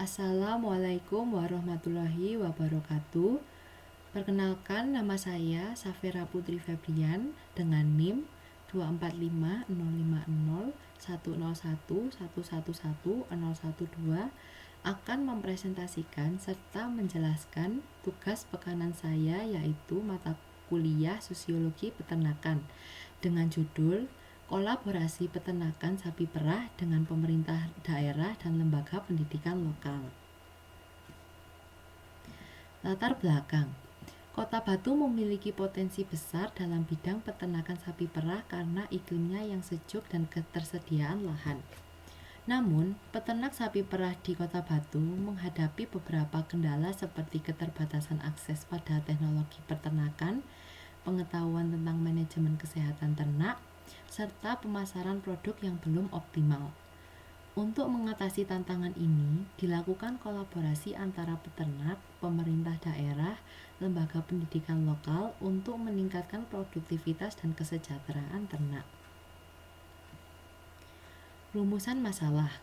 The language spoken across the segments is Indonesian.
Assalamualaikum warahmatullahi wabarakatuh. Perkenalkan, nama saya Safira Putri Febrian dengan NIM 245050101111012 akan mempresentasikan serta menjelaskan tugas pekanan saya, yaitu mata kuliah Sosiologi Peternakan dengan judul Kolaborasi Peternakan Sapi Perah dengan Pemerintah Daerah dan Lembaga Pendidikan Lokal. Latar belakang: Kota Batu memiliki potensi besar dalam bidang peternakan sapi perah karena iklimnya yang sejuk dan ketersediaan lahan. Namun, peternak sapi perah di Kota Batu menghadapi beberapa kendala seperti keterbatasan akses pada teknologi peternakan, pengetahuan tentang manajemen kesehatan ternak, serta pemasaran produk yang belum optimal. Untuk mengatasi tantangan ini, dilakukan kolaborasi antara peternak, pemerintah daerah, lembaga pendidikan lokal untuk meningkatkan produktivitas dan kesejahteraan ternak. Rumusan masalah: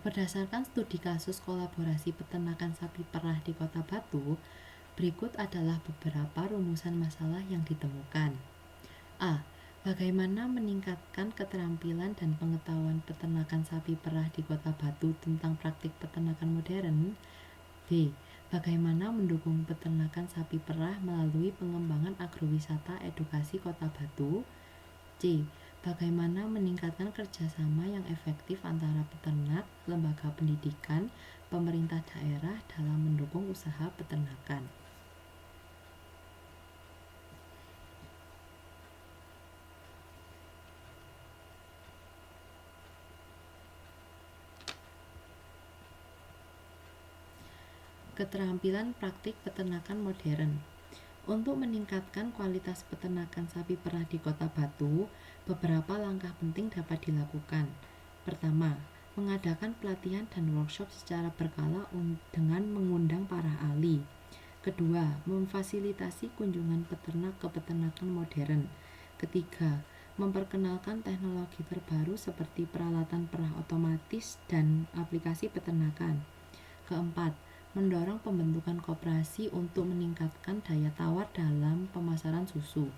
berdasarkan studi kasus kolaborasi peternakan sapi perah di Kota Batu, berikut adalah beberapa rumusan masalah yang ditemukan. A. Bagaimana meningkatkan keterampilan dan pengetahuan peternakan sapi perah di Kota Batu tentang praktik peternakan modern? B. Bagaimana mendukung peternakan sapi perah melalui pengembangan agrowisata edukasi Kota Batu? C. Bagaimana meningkatkan kerjasama yang efektif antara peternak, lembaga pendidikan, pemerintah daerah dalam mendukung usaha peternakan? Keterampilan praktik peternakan modern. Untuk meningkatkan kualitas peternakan sapi perah di Kota Batu, beberapa langkah penting dapat dilakukan. Pertama, mengadakan pelatihan dan workshop secara berkala dengan mengundang para ahli. Kedua, memfasilitasi kunjungan peternak ke peternakan modern. Ketiga, memperkenalkan teknologi terbaru seperti peralatan perah otomatis dan aplikasi peternakan. Keempat, mendorong pembentukan koperasi untuk meningkatkan daya tawar dalam pemasaran susu.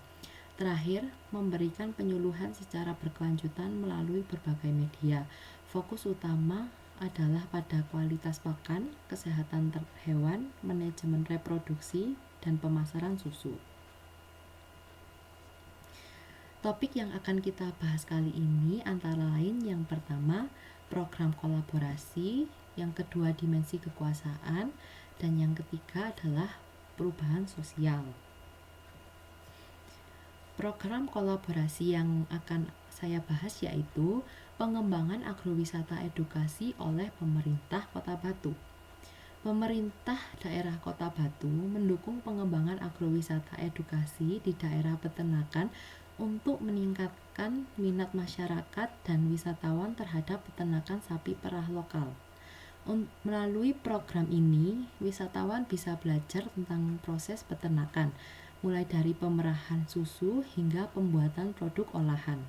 Terakhir, memberikan penyuluhan secara berkelanjutan melalui berbagai media. Fokus utama adalah pada kualitas pakan, kesehatan hewan, manajemen reproduksi, dan pemasaran susu. Topik yang akan kita bahas kali ini antara lain yang pertama, program kolaborasi, yang kedua dimensi kekuasaan, dan yang ketiga adalah perubahan sosial. Program kolaborasi yang akan saya bahas yaitu pengembangan agrowisata edukasi oleh pemerintah Kota Batu. Pemerintah daerah Kota Batu mendukung pengembangan agrowisata edukasi di daerah peternakan untuk meningkatkan minat masyarakat dan wisatawan terhadap peternakan sapi perah lokal. Melalui program ini, wisatawan bisa belajar tentang proses peternakan, mulai dari pemerahan susu hingga pembuatan produk olahan.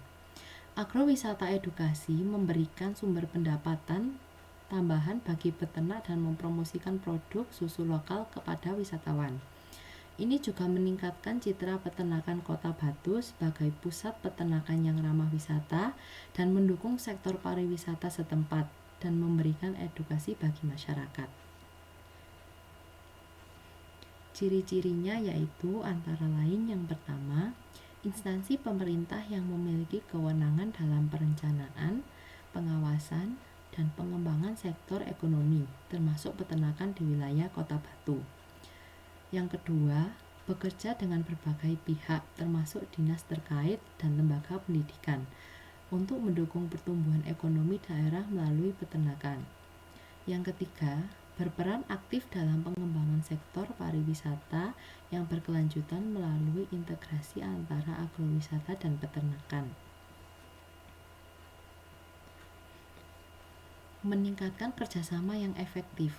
Agrowisata edukasi memberikan sumber pendapatan tambahan bagi peternak dan mempromosikan produk susu lokal kepada wisatawan. Ini juga meningkatkan citra peternakan Kota Batu sebagai pusat peternakan yang ramah wisata dan mendukung sektor pariwisata setempat dan memberikan edukasi bagi masyarakat. Ciri-cirinya yaitu antara lain yang pertama, instansi pemerintah yang memiliki kewenangan dalam perencanaan, pengawasan, dan pengembangan sektor ekonomi, termasuk peternakan di wilayah Kota Batu. Yang kedua, bekerja dengan berbagai pihak, termasuk dinas terkait dan lembaga pendidikan, untuk mendukung pertumbuhan ekonomi daerah melalui peternakan. Yang ketiga, berperan aktif dalam pengembangan sektor pariwisata yang berkelanjutan melalui integrasi antara agrowisata dan peternakan. Meningkatkan kerjasama yang efektif.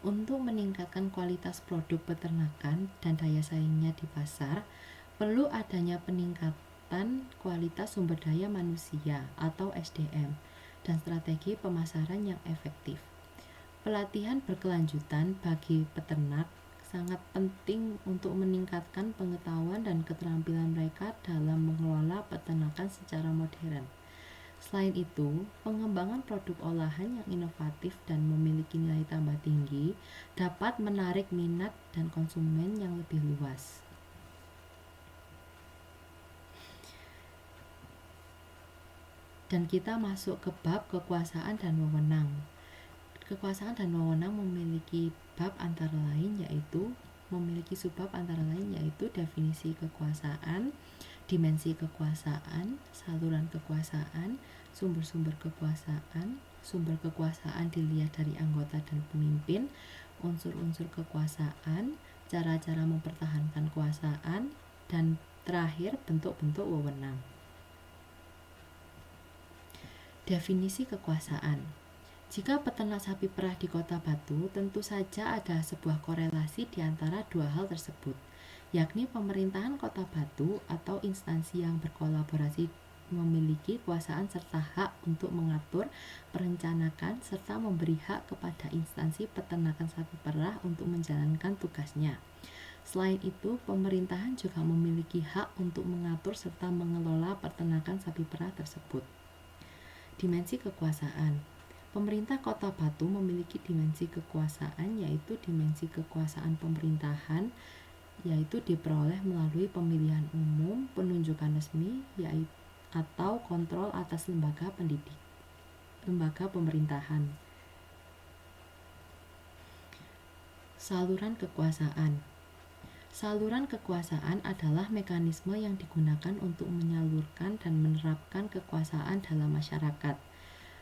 Untuk meningkatkan kualitas produk peternakan dan daya saingnya di pasar, perlu adanya peningkatan kualitas sumber daya manusia atau SDM dan strategi pemasaran yang efektif. Pelatihan berkelanjutan bagi peternak sangat penting untuk meningkatkan pengetahuan dan keterampilan mereka dalam mengelola peternakan secara modern. Selain itu, pengembangan produk olahan yang inovatif dan memiliki nilai tambah tinggi dapat menarik minat dan konsumen yang lebih luas. Dan kita masuk ke bab kekuasaan dan wewenang. Kekuasaan dan wewenang memiliki bab antara lain yaitu definisi kekuasaan, dimensi kekuasaan, saluran kekuasaan, sumber-sumber kekuasaan, sumber kekuasaan dilihat dari anggota dan pemimpin, unsur-unsur kekuasaan, cara-cara mempertahankan kekuasaan, dan terakhir bentuk-bentuk wewenang. Definisi kekuasaan. Jika peternak sapi perah di Kota Batu, tentu saja ada sebuah korelasi di antara dua hal tersebut, yakni pemerintahan Kota Batu atau instansi yang berkolaborasi memiliki kuasaan serta hak untuk mengatur, merencanakan, serta memberi hak kepada instansi peternakan sapi perah untuk menjalankan tugasnya. Selain itu, pemerintahan juga memiliki hak untuk mengatur serta mengelola peternakan sapi perah tersebut. Dimensi kekuasaan. Pemerintah Kota Batu memiliki dimensi kekuasaan, yaitu dimensi kekuasaan pemerintahan, yaitu diperoleh melalui pemilihan umum, penunjukan resmi, atau kontrol atas lembaga pemerintahan. Saluran kekuasaan. Saluran kekuasaan adalah mekanisme yang digunakan untuk menyalurkan dan menerapkan kekuasaan dalam masyarakat.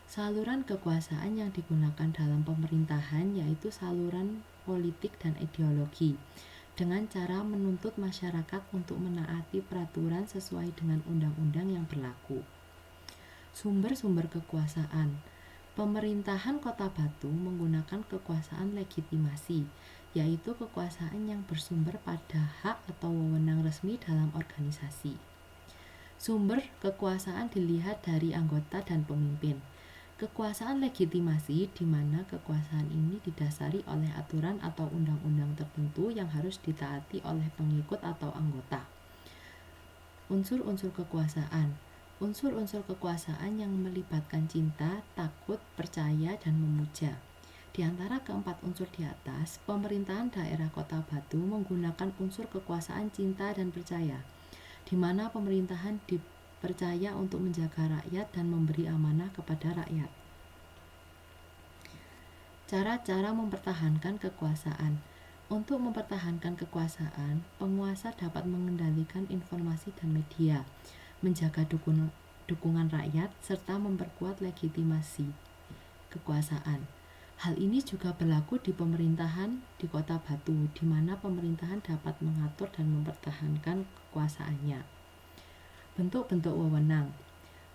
Saluran kekuasaan yang digunakan dalam pemerintahan yaitu saluran politik dan ideologi, dengan cara menuntut masyarakat untuk menaati peraturan sesuai dengan undang-undang yang berlaku. Sumber-sumber kekuasaan. Pemerintahan Kota Batu menggunakan kekuasaan legitimasi, yaitu kekuasaan yang bersumber pada hak atau wewenang resmi dalam organisasi. Sumber kekuasaan dilihat dari anggota dan pemimpin. Kekuasaan legitimasi di mana kekuasaan ini didasari oleh aturan atau undang-undang tertentu yang harus ditaati oleh pengikut atau anggota. Unsur-unsur kekuasaan. Unsur-unsur kekuasaan yang melibatkan cinta, takut, percaya, dan memuja. Di antara keempat unsur di atas, pemerintahan daerah Kota Batu menggunakan unsur kekuasaan cinta dan percaya, di mana pemerintahan percaya untuk menjaga rakyat dan memberi amanah kepada rakyat. Cara-cara mempertahankan kekuasaan. Untuk mempertahankan kekuasaan, penguasa dapat mengendalikan informasi dan media, menjaga dukungan rakyat, serta memperkuat legitimasi kekuasaan. Hal ini juga berlaku di pemerintahan di Kota Batu, di mana pemerintahan dapat mengatur dan mempertahankan kekuasaannya. Bentuk-bentuk wewenang.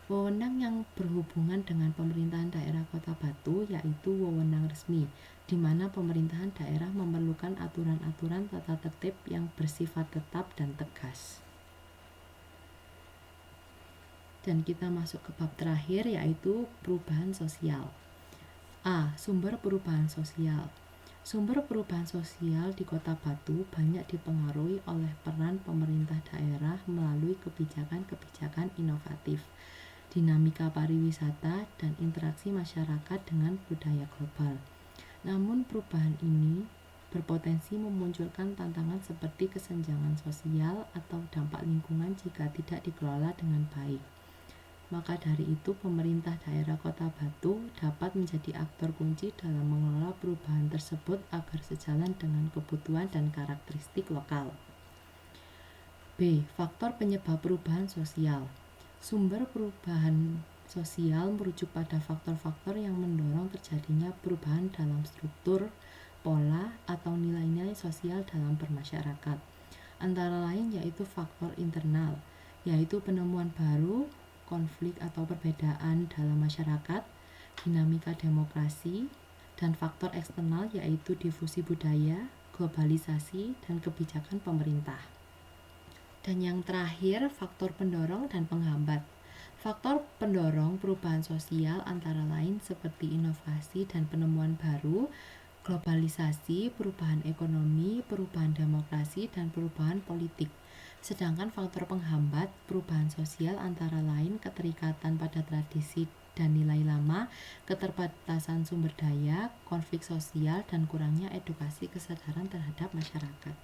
Wewenang yang berhubungan dengan pemerintahan daerah Kota Batu yaitu wewenang resmi, di mana pemerintahan daerah memerlukan aturan-aturan tata tertib yang bersifat tetap dan tegas. Dan kita masuk ke bab terakhir yaitu perubahan sosial. A. Sumber perubahan sosial. Sumber perubahan sosial di Kota Batu banyak dipengaruhi oleh peran pemerintah daerah melalui kebijakan-kebijakan inovatif, dinamika pariwisata, dan interaksi masyarakat dengan budaya global. Namun perubahan ini berpotensi memunculkan tantangan seperti kesenjangan sosial atau dampak lingkungan jika tidak dikelola dengan baik. Maka dari itu, pemerintah daerah Kota Batu dapat menjadi aktor kunci dalam mengelola perubahan tersebut agar sejalan dengan kebutuhan dan karakteristik lokal. B. Faktor penyebab perubahan sosial. Sumber perubahan sosial merujuk pada faktor-faktor yang mendorong terjadinya perubahan dalam struktur, pola, atau nilai-nilai sosial dalam bermasyarakat. Antara lain yaitu faktor internal, yaitu penemuan baru, konflik atau perbedaan dalam masyarakat, dinamika demokrasi, dan faktor eksternal yaitu difusi budaya, globalisasi, dan kebijakan pemerintah. Dan yang terakhir, faktor pendorong dan penghambat. Faktor pendorong perubahan sosial antara lain seperti inovasi dan penemuan baru, globalisasi, perubahan ekonomi, perubahan demokrasi, dan perubahan politik. Sedangkan faktor penghambat perubahan sosial antara lain keterikatan pada tradisi dan nilai lama, keterbatasan sumber daya, konflik sosial, dan kurangnya edukasi kesadaran terhadap masyarakat.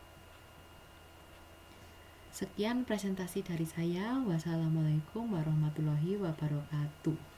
Sekian presentasi dari saya. Wassalamualaikum warahmatullahi wabarakatuh.